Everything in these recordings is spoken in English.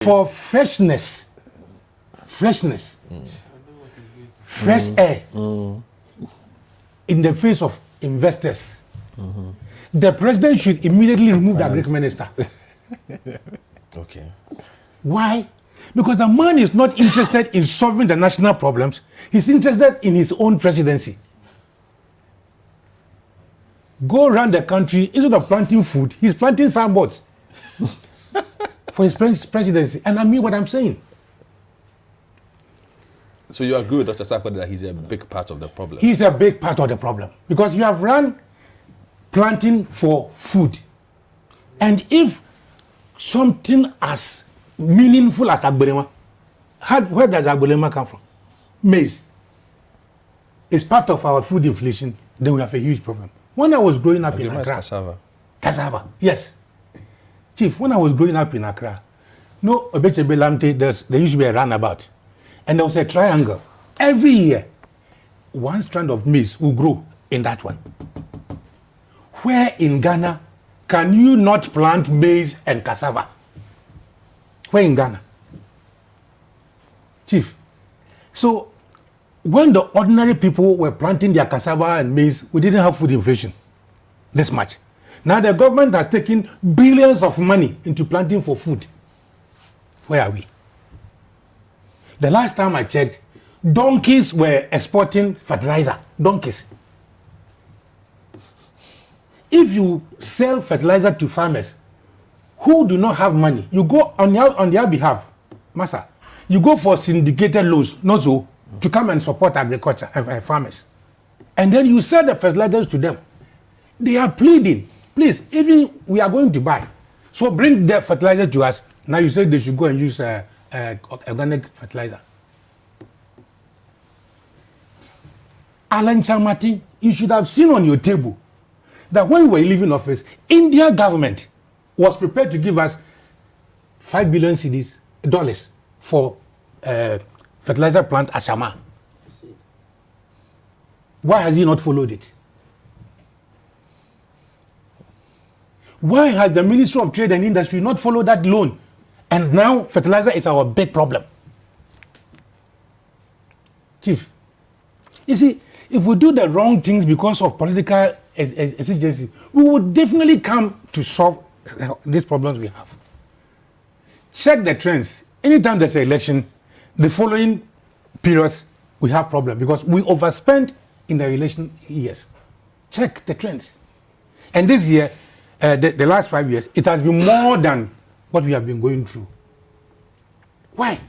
For freshness, fresh air in the face of investors, the president should immediately remove the Agric Minister. Okay. Why? Because the man is not interested in solving the national problems. He's interested in his own presidency. Go around the country, instead of planting food, he's planting signboards for his presidency. And I mean what I'm saying. So you agree with Dr. Sarkodie that he's a big part of the problem? He's a big part of the problem. Because you have run planting for food. And if something as meaningful as Agbolema, where does Agbolema come from? Maize. It's part of our food inflation, then we have a huge problem. When I was growing up in Accra, cassava, yes. Chief, when I was growing up in Accra, no Obechebe Lamte, there used to be a runabout. And there was a triangle. Every year, one strand of maize will grow in that one. Where in Ghana can you not plant maize and cassava? Where in Ghana? Chief, so when the ordinary people were planting their cassava and maize, we didn't have food inflation this much. Now the government has taken billions of money into planting for food. Where are we? The last time I checked, donkeys were exporting fertilizer. Donkeys. If you sell fertilizer to farmers who do not have money, you go on their behalf, Massa, you go for syndicated loans, NOZO, to come and support agriculture and farmers. And then you sell the fertilizers to them. They are pleading, please, even we are going to buy. So bring the fertilizer to us. Now you say they should go and use organic fertilizer. Alan Chamati, you should have seen on your table that when we were leaving office, India government was prepared to give us $5 billion dollars for fertilizer plant Ashama. Why has he not followed it? Why has the Ministry of Trade and Industry not followed that loan? And now fertilizer is our big problem. Chief, you see, if we do the wrong things because of political exigency, we would definitely come to solve these problems we have. Check the trends. Anytime there's an election, the following periods, we have problems because we overspent in the election years. Check the trends. And this year, the last 5 years, it has been more than what we have been going through. Why?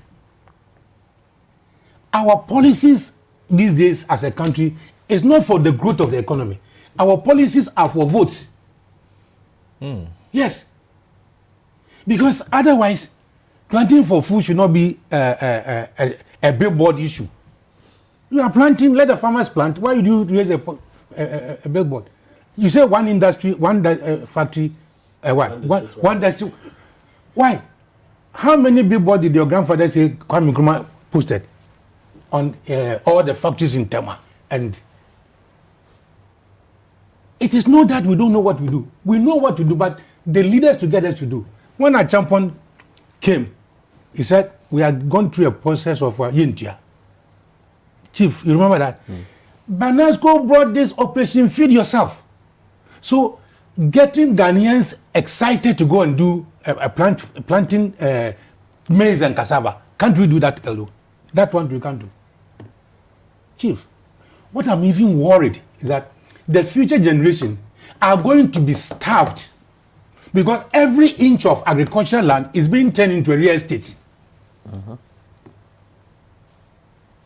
Our policies these days as a country is not for the growth of the economy. Our policies are for votes. Yes. Because otherwise, planting for food should not be a billboard issue. You are planting, let the farmers plant. Why do you raise a billboard? You say one industry, one factory, one industry. Why? How many billboards did your grandfather say Kwame Nkrumah posted on all the factories in Tema? And it is not that we don't know what we do. We know what to do, but the leaders to get us to do. When our champion came, he said, we had gone through a process of Yintia. Chief, you remember that? Banasco brought this operation Feed Yourself. So getting Ghanaians excited to go and do planting maize and cassava. Can't we do that, Eldo? That one we can't do. Chief, what I'm even worried is that the future generation are going to be starved because every inch of agricultural land is being turned into a real estate.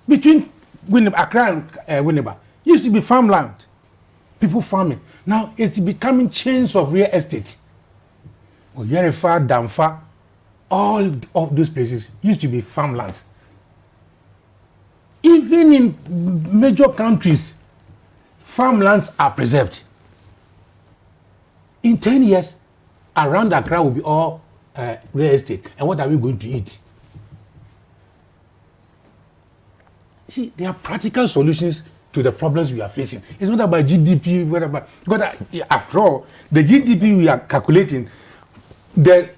Between Accra and Winneba, used to be farmland, people farming. Now it's becoming chains of real estate. Oyerefa, Damfa, all of those places used to be farmlands. Even in major countries, farmlands are preserved. In 10 years, around Accra will be all real estate. And what are we going to eat? See, there are practical solutions to the problems we are facing. It's not about GDP, because after all, the GDP we are calculating, the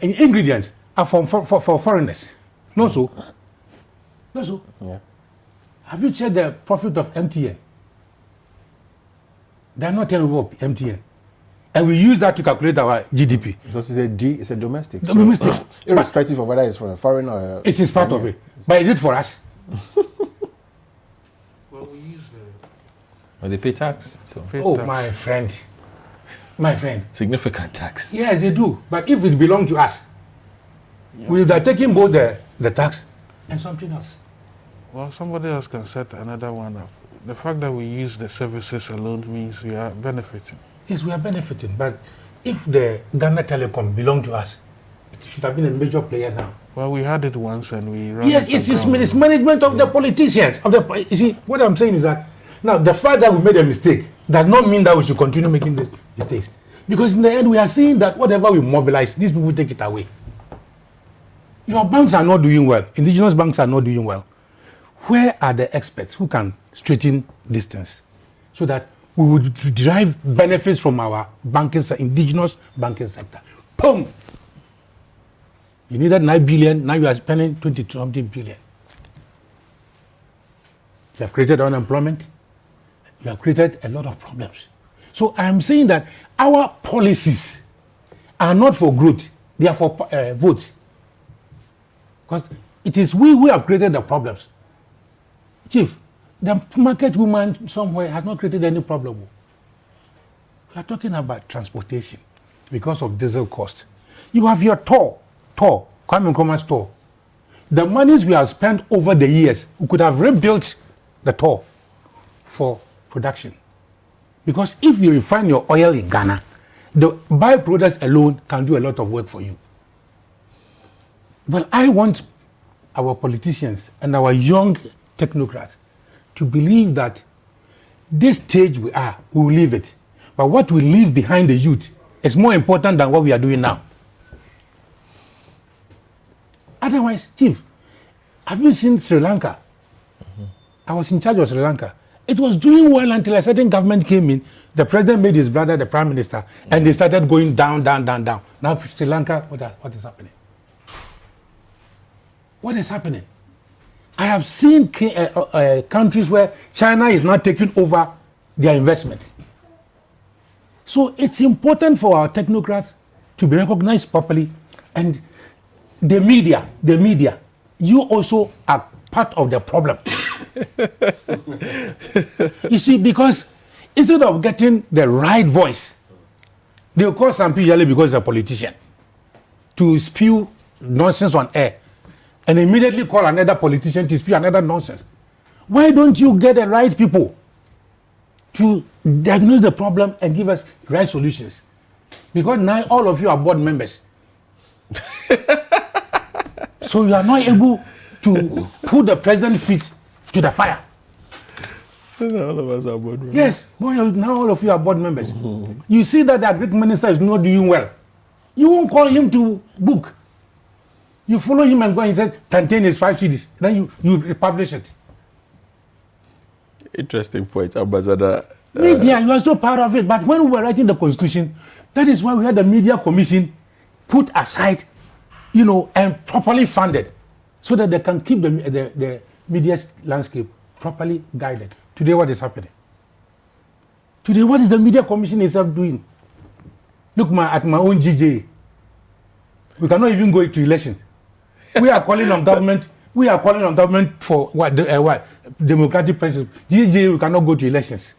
ingredients are for foreigners. No, so. No, so. Yeah. Have you checked the profit of MTN? They are not turning over MTN. And we use that to calculate our GDP. Because it's a domestic. Domestic. So, irrespective of whether it's from a foreign or... It is part of it. But is it for us? Well, we use Well, they pay tax. So Oh, my friend. My friend. significant tax. Yes, they do. But if it belonged to us, we would have taken both the tax and something else. well, somebody else can set another one up. The fact that we use the services alone means we are benefiting. Yes, we are benefiting. But if the Ghana Telecom belonged to us, it should have been a major player now. Well, we had it once and we ran Yes, it it's aground. management of the politicians. You see, what I'm saying is that now the fact that we made a mistake does not mean that we should continue making these mistakes. Because in the end, we are seeing that whatever we mobilize, these people take it away. Your banks are not doing well. Indigenous banks are not doing well. Where are the experts who can straighten these things so that we would derive benefits from our indigenous banking sector? Boom! You needed 9 billion, now you are spending 20-something billion. You have created unemployment. You have created a lot of problems. So I am saying that our policies are not for growth, they are for votes. Because it is we who have created the problems. Chief, the market woman somewhere has not created any problem. We are talking about transportation because of diesel cost. You have your Kwame Nkrumah's tour. The monies we have spent over the years, we could have rebuilt the tour for production. Because if you refine your oil in Ghana, the byproducts alone can do a lot of work for you. But I want our politicians and our young technocrats to believe that this stage we will leave it. But what we leave behind the youth is more important than what we are doing now. Otherwise, Chief, have you seen Sri Lanka? I was in charge of Sri Lanka. It was doing well until a certain government came in. The president made his brother the prime minister, and they started going down. Now Sri Lanka, what is happening? What is happening? I have seen countries where China is not taking over their investment. So it's important for our technocrats to be recognized properly, and the media, you also are part of the problem. You see, because instead of getting the right voice, they'll call some people Yalley because he's a politician to spew nonsense on air, and immediately call another politician to spew another nonsense. Why don't you get the right people to diagnose the problem and give us right solutions? Because now all of you are board members. So you are not able to put the president's feet to the fire. All of us are board members. Yes, boy, now all of you are board members. You see that the Agric Minister is not doing well. You won't call him to book. You follow him and go and say, plantain is 5 cedis. Then you publish it. Interesting point, Ambassador. Media, you are so proud of it. But when we were writing the constitution, that is why we had the media commission put aside, and properly funded, so that they can keep the media landscape properly guided. Today, what is happening? Today, what is the media commission itself doing? Look at my own GJ. We cannot even go to election. We are calling on government. We are calling on government for what democratic principles. GJ, we cannot go to elections.